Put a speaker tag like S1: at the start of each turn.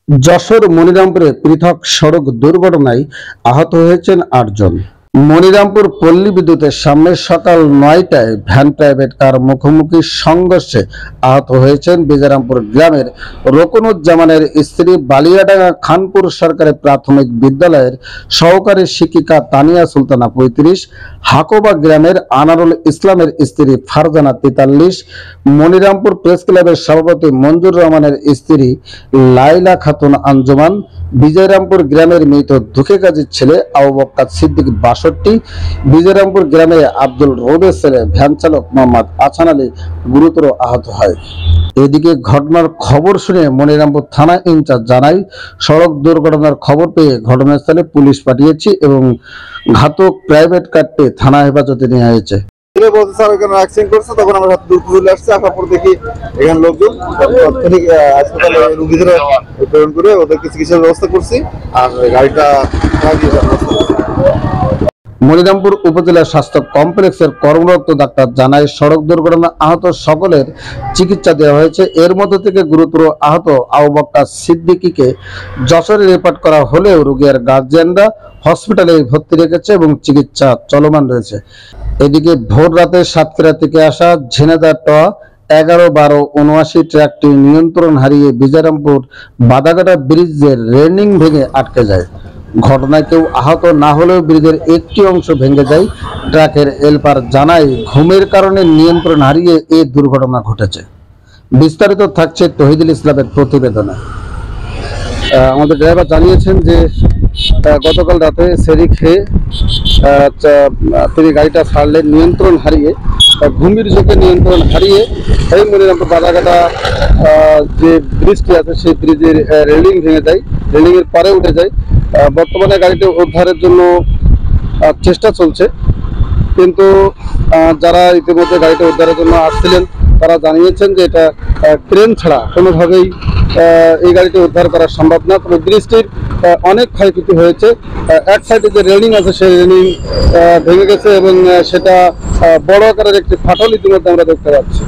S1: যশোর মনিরামপুরে পৃথক সড়ক দুর্ঘটনায় আহত হয়েছেন ৮ জন। মনিরামপুর পল্লী বিদ্যুতের সামনে সকাল ৯টায় ভ্যান প্রাইভেট কার মুখোমুখি সংঘর্ষে আহত হয়েছেন বিজারামপুর গ্রামের রোকনুজ্জামানের স্ত্রী, বালিয়াডাঙ্গা খানপুর সরকারি প্রাথমিক বিদ্যালয়ের সহকারী শিক্ষিকা তানিয়া সুলতানা ৩৫, হাকোবা গ্রামের আনারুল ইসলামের স্ত্রী ফারজানা ৪৩, মনিরামপুর প্রেস ক্লাবের সভাপতি মঞ্জুর রহমানের স্ত্রী লাইলা খাতুন আঞ্জুমান, বিজয়রামপুর গ্রামের মৃত দুঃখে কাজীর ছেলে আবু বক্কর সিদ্দিক ৬২, বিজয়রামপুর গ্রামে আব্দুল রৌদের ছেলে ভ্যান চালক মোহাম্মদ আছান আলী গুরুতর আহত হয়। এদিকে ঘটনার খবর শুনে মনিরামপুর থানা ইনচার্জ জানায়, সড়ক দুর্ঘটনার খবর পেয়ে ঘটনাস্থলে পুলিশ পাঠিয়েছি এবং ঘাতক প্রাইভেট কারটি থানা হেফাজতে নেওয়া হয়েছে।
S2: তখন আমরা চলে আসছি, আসার পর দেখি এখানে লোকজন হাসপাতালে রোগীদের প্রেরণ করে ওদেরকে চিকিৎসার ব্যবস্থা করছি আর গাড়িটা
S1: মনিরামপুর উপজেলা স্বাস্থ্য কমপ্লেক্সের কর্মরত ডাক্তার জানায়, সড়ক দুর্ঘটনা আহত সকলের চিকিৎসা দেওয়া হয়েছে। এর মধ্যে থেকে গুরুতর আহত আবু বক্কর সিদ্দিকীকে যশোরে রেফার করা হলেও রোগীর গার্জিয়ানরা হসপিটালে ভর্তি রেখেছে এবং চিকিৎসা চলমান রয়েছে। এদিকে ভোর রাতে সাতক্ষীরা থেকে আসা ঝিনাইদহ ট ১১-১২-৭৯ ট্রাকটি নিয়ন্ত্রণ হারিয়ে বিজয়রামপুর বাদাঘাটা ব্রিজের রেলিং ভেঙে আটকে যায়। ঘটনায় কেউ আহত না হলেও ব্রিজের একটি অংশ ভেঙে যায়। ট্রাকের হেলপার জানায়, ঘুমের কারণে নিয়ন্ত্রণ হারিয়ে এই দুর্ঘটনা ঘটেছে। বিস্তারিত থাকছে তহিদুল ইসলামের প্রতিবেদনে। আমাদের ড্রাইভার জানিয়েছেন যে গতকাল রাতে সেরি খেয়ে তিনি গাড়িটা ছাড়লেন, নিয়ন্ত্রণ হারিয়ে, ঘুমের চোখে নিয়ন্ত্রণ হারিয়ে এই মনিরামপুর বাদাঘাটা যে ব্রিজটি আছে সেই ব্রিজের রেলিং ভেঙে যায়, রেলিংয়ের পারে উঠে যায়। বর্তমানে গাড়িটি উদ্ধারের জন্য চেষ্টা চলছে, কিন্তু যারা ইতিমধ্যে গাড়িটা উদ্ধারের জন্য আসছিলেন তারা জানিয়েছেন যে এটা ক্রেন ছাড়া কোনোভাবেই এই গাড়িটি উদ্ধার করা সম্ভব না। তবে ব্রিজটির অনেক ক্ষয়ক্ষতি হয়েছে। এক সাইডে যে রেলিং আছে সেই রেলিং ভেঙে গেছে এবং সেটা বড় আকারের একটি ফাটল ইতিমধ্যে আমরা দেখতে পাচ্ছি।